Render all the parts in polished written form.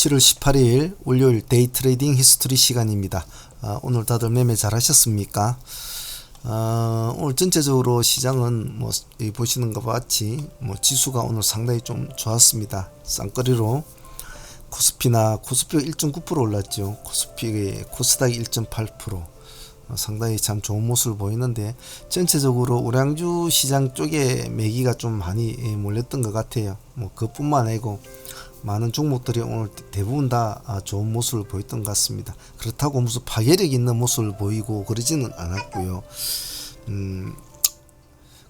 7월 18일 월요일 데이 트레이딩 히스토리 시간입니다. 오늘 다들 매매 잘 하셨습니까? 오늘 전체적으로 시장은 보시는 것 같이 지수가 오늘 상당히 좀 좋았습니다. 쌍거리로 코스피가 1.9% 올랐죠. 코스닥이 1.8%. 상당히 참 좋은 모습을 보이는데, 전체적으로 우량주 시장 쪽에 매기가 좀 많이 몰렸던 것 같아요. 그뿐만 아니고 많은 종목들이 오늘 대부분 다 좋은 모습을 보였던 것 같습니다. 그렇다고 무슨 파괴력 있는 모습을 보이고 그러지는 않았고요.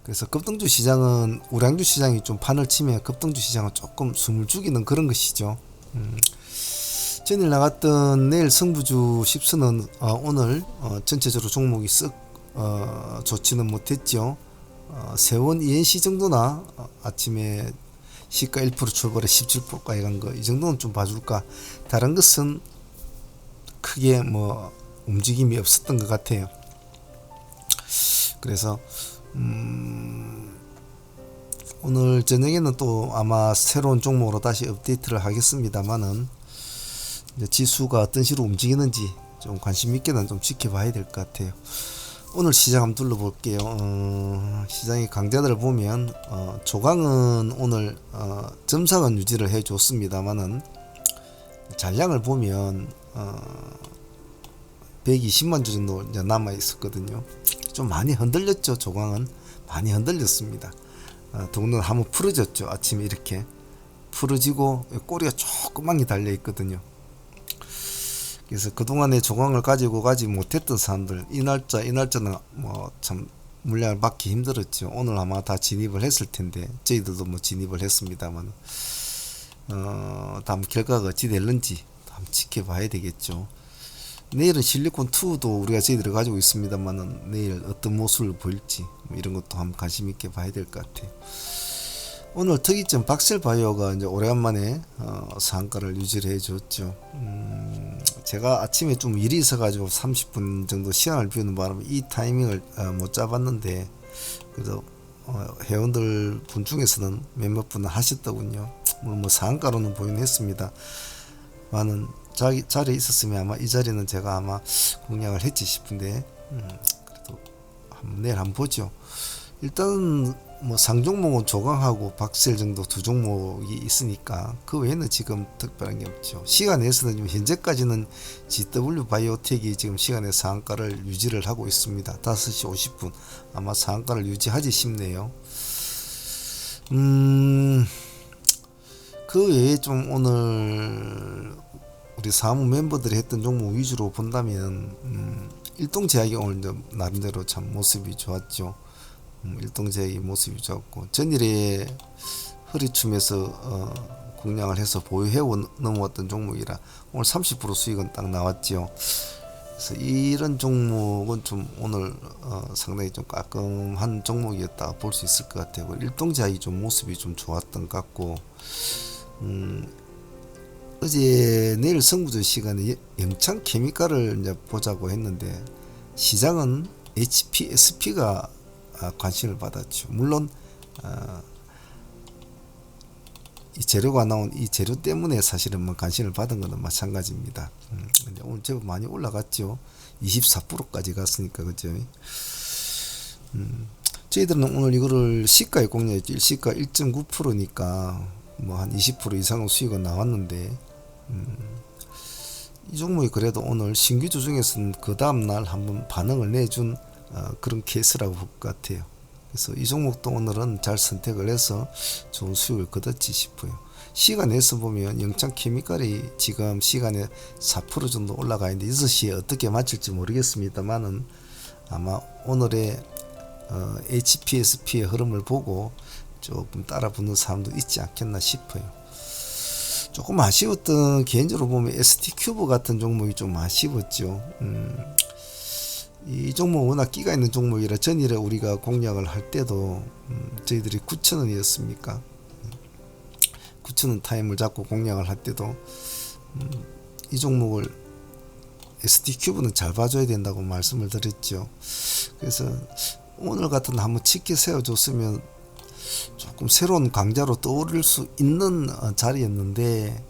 그래서 급등주 시장은, 우량주 시장이 좀 판을 치면 급등주 시장은 조금 숨을 죽이는 그런 것이죠. 전일 나갔던 내일 승부주 10수는 오늘 전체적으로 종목이 쓱 좋지는 못했죠. 세원 ENC 정도나 아침에 시가 1% 출발에 17%까지 간 거, 이 정도는 좀 봐줄까. 다른 것은 크게 움직임이 없었던 것 같아요. 그래서 오늘 저녁에는 또 아마 새로운 종목으로 다시 업데이트를 하겠습니다만은, 지수가 어떤 식으로 움직이는지 좀 관심 있게는 좀 지켜봐야 될 것 같아요. 오늘 시장 한번 둘러볼게요. 시장의 강자들을 보면 조강은 오늘 점상은 유지를 해줬습니다만은, 잔량을 보면 120만 주 정도 이제 남아 있었거든요. 좀 많이 흔들렸죠. 조강은 많이 흔들렸습니다. 더군다나 한번 풀어졌죠. 아침에 이렇게 풀어지고 꼬리가 조그맣게 달려 있거든요. 그래서 그동안에 조강을 가지고 가지 못했던 사람들, 이 날짜는 참 물량을 받기 힘들었죠. 오늘 아마 다 진입을 했을 텐데, 저희들도 진입을 했습니다만, 다음 결과가 어찌 될는지 한번 지켜봐야 되겠죠. 내일은 실리콘2도 우리가 저희들이 가지고 있습니다만, 내일 어떤 모습을 보일지 이런 것도 한번 관심 있게 봐야 될 것 같아요. 오늘 특이점 박셀바이오가 이제 오래간만에 상한가를 유지를 해줬죠. 제가 아침에 좀 일이 있어가지고 30분 정도 시간을 비우는 바람에 이 타이밍을 못 잡았는데, 그래도 회원들 분 중에서는 몇몇 분은 하셨더군요. 물론 상한가로는 보이긴 했습니다. 많은 자리에 있었으면 아마 이 자리는 제가 아마 공략을 했지 싶은데, 그래도 내일 한번 보죠. 일단 상종목은 조강하고 박셀 정도 두 종목이 있으니까 그 외에는 지금 특별한 게 없죠. 시간에서는 지금 현재까지는 GW 바이오텍이 지금 시간의 상한가를 유지를 하고 있습니다. 5시 50분 아마 상한가를 유지하지 싶네요. 그 외에 좀 오늘 우리 사무 멤버들이 했던 종목 위주로 본다면, 일동제약이 오늘 나름대로 참 모습이 좋았죠. 일동제약이 모습이 좋았고, 전일에 허리춤에서 공략을 해서 보유해 넘어왔던 종목이라 오늘 30% 수익은 딱 나왔죠. 그래서 이런 종목은 좀 오늘 상당히 좀 깔끔한 종목이었다 볼 수 있을 것 같아요. 일동제약이 좀 모습이 좀 좋았던 것 같고, 어제 내일 승부조 시간에 영창 케미칼을 이제 보자고 했는데, 시장은 HPSP가 관심을 받았죠. 물론 이 재료가 나온 이 재료 때문에 사실은 관심을 받은 것은 마찬가지입니다. 근데 오늘 제법 많이 올라갔죠. 24%까지 갔으니까, 그죠? 저희들은 오늘 이거를 시가에 공략했죠. 시가 1.9%니까 한 20% 이상의 수익은 나왔는데, 이 종목이 그래도 오늘 신규주 중에서는 그 다음날 한번 반응을 내준 그런 케이스라고 볼 것 같아요. 그래서 이 종목도 오늘은 잘 선택을 해서 좋은 수익을 거뒀지 싶어요. 시간에서 보면 영창 케미칼이 지금 시간에 4% 정도 올라가 있는데 6시에 어떻게 맞출지 모르겠습니다만은, 아마 오늘의 HPSP의 흐름을 보고 조금 따라 붙는 사람도 있지 않겠나 싶어요. 조금 아쉬웠던, 개인적으로 보면 ST큐브 같은 종목이 좀 아쉬웠죠. 이 종목 워낙 끼가 있는 종목이라 전일에 우리가 공략을 할 때도 저희들이 9,000원이었습니까? 9,000원 타임을 잡고 공략을 할 때도 이 종목을 ST큐브는 잘 봐줘야 된다고 말씀을 드렸죠. 그래서 오늘 같은 한번 짙게 세워줬으면 조금 새로운 강자로 떠오를 수 있는 자리였는데,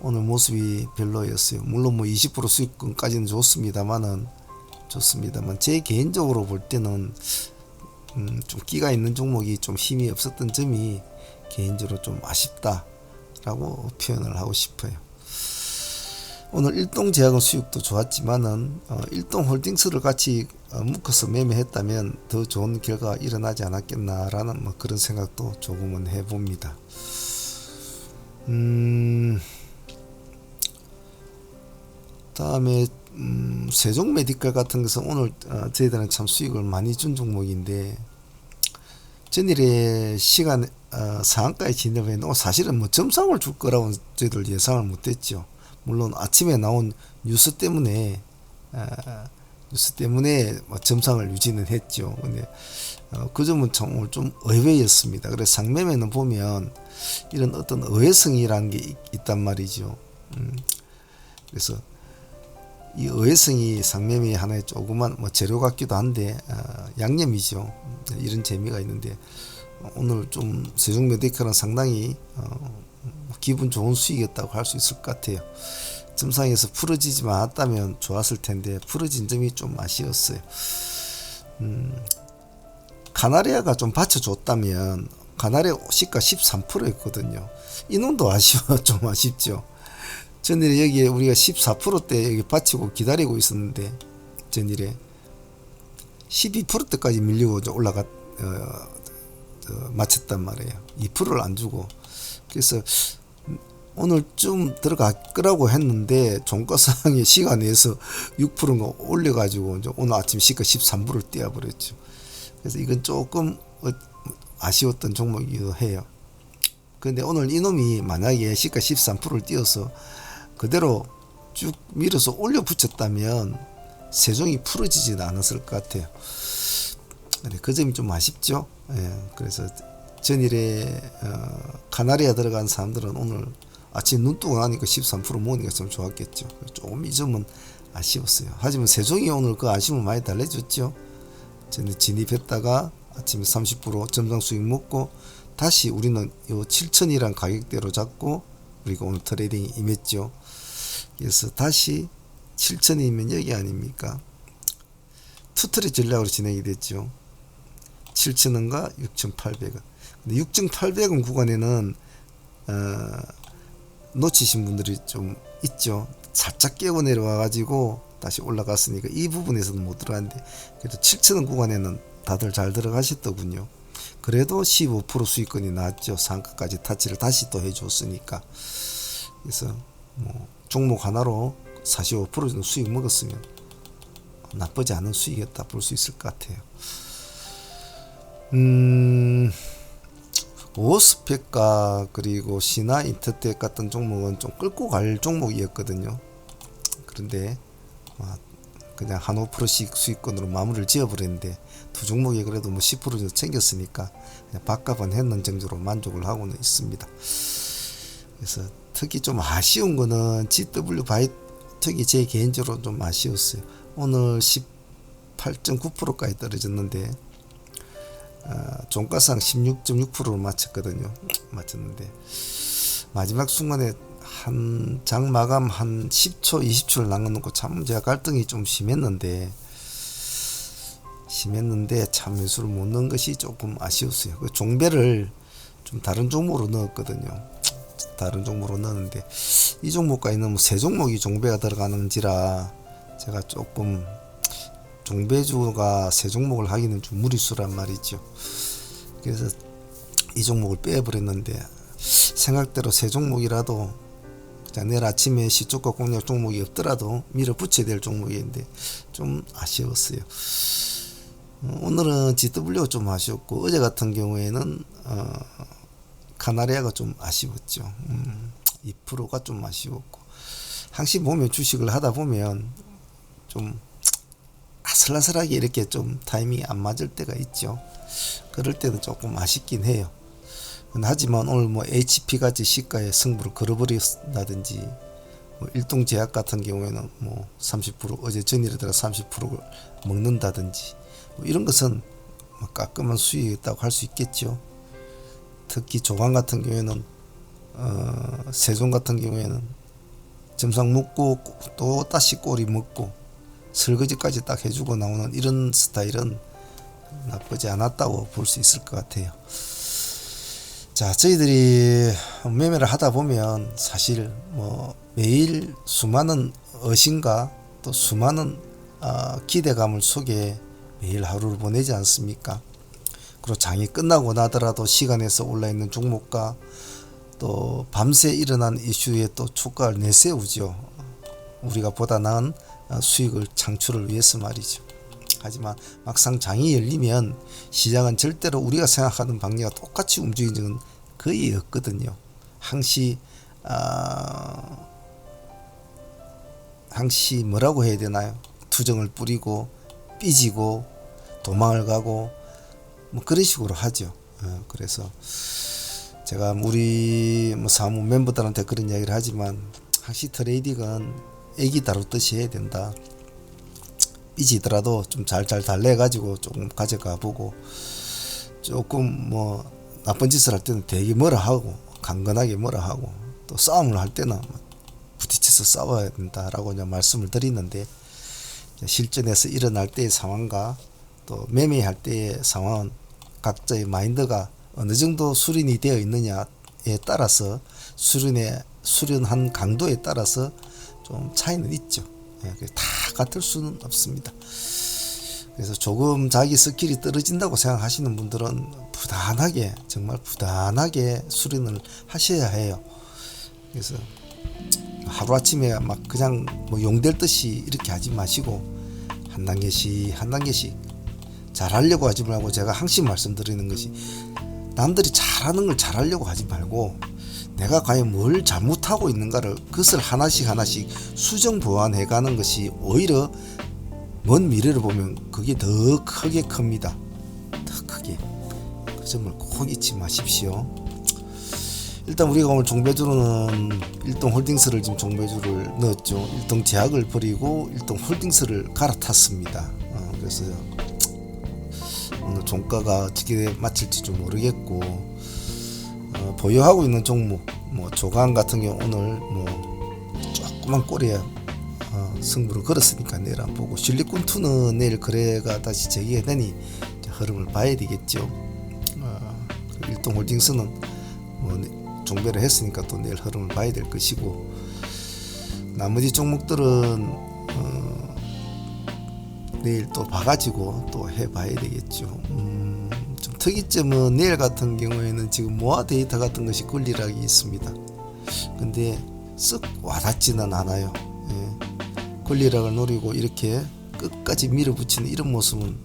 오늘 모습이 별로였어요. 물론 뭐 20% 수익금까지는 좋습니다만 제 개인적으로 볼 때는 좀 끼가 있는 종목이 좀 힘이 없었던 점이 개인적으로 좀 아쉽다라고 표현을 하고 싶어요. 오늘 일동제약은 수익도 좋았지만은 일동홀딩스를 같이 묶어서 매매했다면 더 좋은 결과가 일어나지 않았겠나라는 뭐 그런 생각도 조금은 해봅니다. 다음에 세종메디컬 같은 것은 오늘 저희들은 참 수익을 많이 준 종목인데 전일에 시간 상한가에 진입해 사실은 뭐 점상을 줄 거라고 저희들 예상을 못했죠. 물론 아침에 나온 뉴스 때문에 뭐 점상을 유지는 했죠. 근데 그 점은 참 오늘 좀 의외였습니다. 그래서 상매매는 보면 이런 어떤 의외성이라는 게 있단 말이죠. 그래서 이 의외성이 상매매 하나의 조그만 뭐 재료 같기도 한데 양념이죠. 이런 재미가 있는데 오늘 좀 세종메디컬은 상당히 기분 좋은 수익이었다고 할 수 있을 것 같아요. 점상에서 풀어지지 않았다면 좋았을 텐데 풀어진 점이 좀 아쉬웠어요. 카나리아가 좀 받쳐줬다면 카나리아 시가 13%였거든요. 이놈도 좀 아쉽죠. 전일에 여기에 우리가 14%대 여기 받치고 기다리고 있었는데 전일에 12%대까지 밀리고 마쳤단 말이에요. 2%를 안 주고. 그래서 오늘 좀 들어갈 거라고 했는데 종가상의 시간에서 6%가 올려가지고 이제 오늘 아침 시가 13%를 띄워버렸죠. 그래서 이건 조금 아쉬웠던 종목이기도 해요. 근데 오늘 이놈이 만약에 시가 13%를 띄워서 그대로 쭉 밀어서 올려 붙였다면 세종이 풀어지지는 않았을 것 같아요. 그 점이 좀 아쉽죠. 그래서 전일에 카나리아 들어간 사람들은 오늘 아침 눈 뜨고 나니까 13% 모으니까 좀 좋았겠죠. 조금 이 점은 아쉬웠어요. 하지만 세종이 오늘 그 아쉬움을 많이 달래줬죠. 전에 진입했다가 아침에 30% 점상 수익 먹고 다시 우리는 요 7,000이란 가격대로 잡고 우리가 오늘 트레이딩에 임했죠. 그래서 다시 7,000이면 여기 아닙니까? 투트리 전략으로 진행이 됐죠. 7,000원과 6,800원. 근데 6,800원 구간에는 놓치신 분들이 좀 있죠. 살짝 깨고 내려와 가지고 다시 올라갔으니까 이 부분에서는 못 들어갔는데 그래도 7,000원 구간에는 다들 잘 들어가셨더군요. 그래도 15% 수익권이 나왔죠. 상가까지 타치를 다시 또 해줬으니까. 그래서 뭐 종목 하나로 45% 정도 수익 먹었으면 나쁘지 않은 수익이었다 볼 수 있을 것 같아요. 오스펙과 그리고 신화인터텍 같은 종목은 좀 끌고 갈 종목이었거든요. 그런데 그냥 한 5%씩 수익권으로 마무리를 지어버렸는데 두 종목이 그래도 뭐 10% 정도 챙겼으니까 그냥 밥값은 했는 정도로 만족을 하고는 있습니다. 그래서 특히 좀 아쉬운 거는 GW 바이 특히 제 개인적으로 좀 아쉬웠어요. 오늘 18.9%까지 떨어졌는데 종가상 16.6%로 맞췄는데 마지막 순간에 한 장 마감 한 10초 20초를 남겨놓고 참 제가 갈등이 좀 심했는데 참 매수를 못 넣은 것이 조금 아쉬웠어요. 그 종배를 좀 다른 종목으로 넣었거든요. 다른 종목으로 넣었는데 이 종목까지 넣으면 세 종목이 종배가 들어가는지라 제가 조금 종배주가 세 종목을 하기는 좀 무리수란 말이죠. 그래서 이 종목을 빼버렸는데 생각대로 세 종목이라도 내일 아침에 시초가 공략 종목이 없더라도 밀어붙여야 될 종목인데 좀 아쉬웠어요. 오늘은 GW가 좀 아쉬웠고 어제 같은 경우에는 카나리아가 좀 아쉬웠죠. 2%가 좀 아쉬웠고 항상 보면 주식을 하다 보면 좀 아슬아슬하게 이렇게 좀 타이밍이 안 맞을 때가 있죠. 그럴 때는 조금 아쉽긴 해요. 하지만 오늘 뭐 HP 같이 시가에 승부를 걸어버린다든지 뭐 일동제약 같은 경우에는 뭐 30% 어제 전일에 들어 30%를 먹는다든지 뭐 이런 것은 뭐 깔끔한 수익이었다고 할 수 있겠죠. 특히 조강 같은 경우에는 세종 같은 경우에는 점상 묶고 또 다시 꼬리 묶고 설거지까지 딱 해주고 나오는 이런 스타일은 나쁘지 않았다고 볼 수 있을 것 같아요. 자, 저희들이 매매를 하다 보면 사실 뭐 매일 수많은 의심과 또 수많은 기대감을 속에 매일 하루를 보내지 않습니까? 그리고 장이 끝나고 나더라도 시간에서 올라있는 종목과 또 밤새 일어난 이슈에 또 촉각을 내세우죠. 우리가 보다 나은 수익을 창출을 위해서 말이죠. 하지만 막상 장이 열리면 시장은 절대로 우리가 생각하는 방향과 똑같이 움직이는 적은 거의 없거든요. 항시 뭐라고 해야 되나요? 투정을 뿌리고 삐지고 도망을 가고 뭐 그런 식으로 하죠. 그래서 제가 우리 사무 멤버들한테 그런 이야기를 하지만 항시 트레이딩은 애기 다루듯이 해야 된다. 삐지더라도 좀 잘 달래가지고 조금 가져가 보고 조금 뭐 나쁜 짓을 할 때는 되게 뭐라 하고 강건하게 뭐라 하고 또 싸움을 할 때는 부딪혀서 싸워야 된다라고 그냥 말씀을 드리는데 실전에서 일어날 때의 상황과 또 매매할 때의 상황은 각자의 마인드가 어느 정도 수련이 되어 있느냐에 따라서 수련한 강도에 따라서 좀 차이는 있죠. 다 같을 수는 없습니다. 그래서 조금 자기 스킬이 떨어진다고 생각하시는 분들은 부단하게 정말 부단하게 수련을 하셔야 해요. 그래서 하루아침에 막 그냥 뭐 용될 듯이 이렇게 하지 마시고 한 단계씩 잘하려고 하지 말고, 제가 항상 말씀드리는 것이 남들이 잘하는 걸 잘하려고 하지 말고 내가 과연 뭘 잘못하고 있는가를 그것을 하나씩 수정 보완해 가는 것이 오히려 먼 미래를 보면 그게 더 크게 큽니다. 더 크게. 그 점을 꼭 잊지 마십시오. 일단 우리가 오늘 종배주로는 일동홀딩스를 지금 종배주를 넣었죠. 일동제약을 버리고 일동홀딩스를 갈아탔습니다. 그래서 오늘 종가가 어떻게 맞힐지 좀 모르겠고, 보유하고 있는 종목 뭐 조강 같은 경우 오늘 뭐 조그만 꼬리에 승부를 걸었으니까 내일 안 보고, 실리콘2는 내일 거래가 다시 재개가 되니 흐름을 봐야 되겠죠. 일동홀딩스는 뭐 종배를 했으니까 또 내일 흐름을 봐야 될 것이고, 나머지 종목들은 내일 또 봐가지고 또 해봐야 되겠죠. 좀 특이점은 내일 같은 경우에는 지금 모아 데이터 같은 것이 권리락이 있습니다. 근데 쓱 와닿지는 않아요. 권리락을 노리고 이렇게 끝까지 밀어붙이는 이런 모습은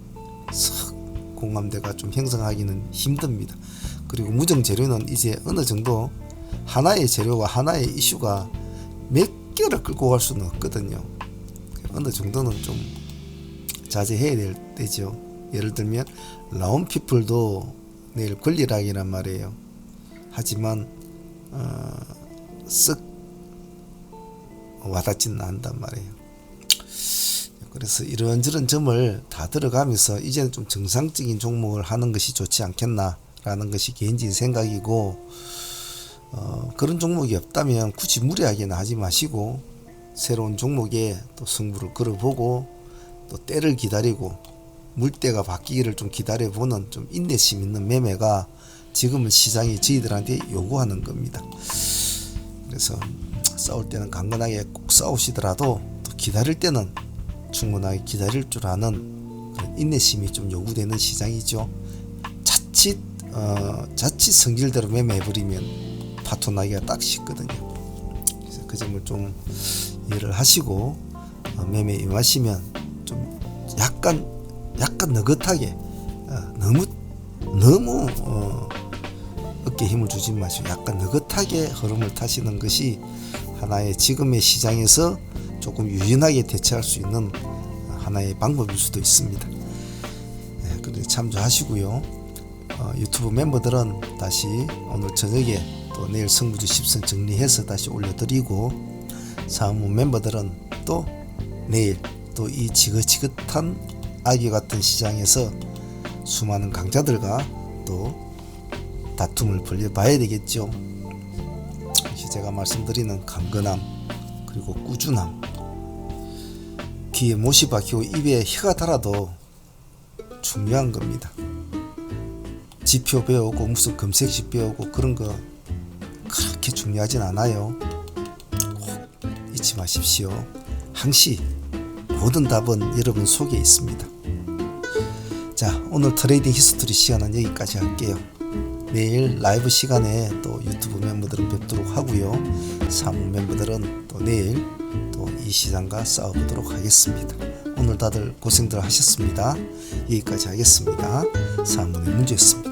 쓱 공감대가 좀 형성하기는 힘듭니다. 그리고 무정 재료는 이제 어느 정도 하나의 재료와 하나의 이슈가 몇 개를 끌고 갈 수는 없거든요. 어느 정도는 좀 자제해야 될 때죠. 예를 들면 라운피플도 내일 권리락이란 말이에요. 하지만 쓱 와닿지는 않단 말이에요. 그래서 이런저런 점을 다 들어가면서 이제는 좀 정상적인 종목을 하는 것이 좋지 않겠나라는 것이 개인적인 생각이고, 그런 종목이 없다면 굳이 무리하게는 하지 마시고 새로운 종목에 또 승부를 걸어보고 또 때를 기다리고 물때가 바뀌기를 좀 기다려보는 좀 인내심 있는 매매가 지금은 시장이 저희들한테 요구하는 겁니다. 그래서 싸울 때는 강건하게 꼭 싸우시더라도 또 기다릴 때는 충분하게 기다릴 줄 아는 그런 인내심이 좀 요구되는 시장이죠. 자칫 성질대로 매매해버리면 파토 나기가 딱 쉽거든요. 그래서 그 점을 좀 이해를 하시고 매매 임하시면 좀 약간 느긋하게, 너무 어깨에 힘을 주지 마시고 약간 느긋하게 흐름을 타시는 것이 하나의 지금의 시장에서 조금 유연하게 대처할 수 있는 하나의 방법일 수도 있습니다. 그래서 참조하시고요. 유튜브 멤버들은 다시 오늘 저녁에 또 내일 승부주 10선 정리해서 다시 올려드리고, 사무 멤버들은 또 내일 또 이 지긋지긋한 아기 같은 시장에서 수많은 강자들과 또 다툼을 벌여봐야 되겠죠. 제가 말씀드리는 강건함 그리고 꾸준함, 귀에 못이 박히고 입에 혀가 달아도 중요한 겁니다. 지표 배우고 무슨 검색식 배우고 그런 거 그렇게 중요하진 않아요. 꼭 잊지 마십시오. 항시 모든 답은 여러분 속에 있습니다. 자, 오늘 트레이딩 히스토리 시간은 여기까지 할게요. 내일 라이브 시간에 또 유튜브 멤버들은 뵙도록 하고요. 사무 멤버들은 또 내일 또 이 시장과 싸워보도록 하겠습니다. 오늘 다들 고생들 하셨습니다. 여기까지 하겠습니다. 사무의 문제였습니다.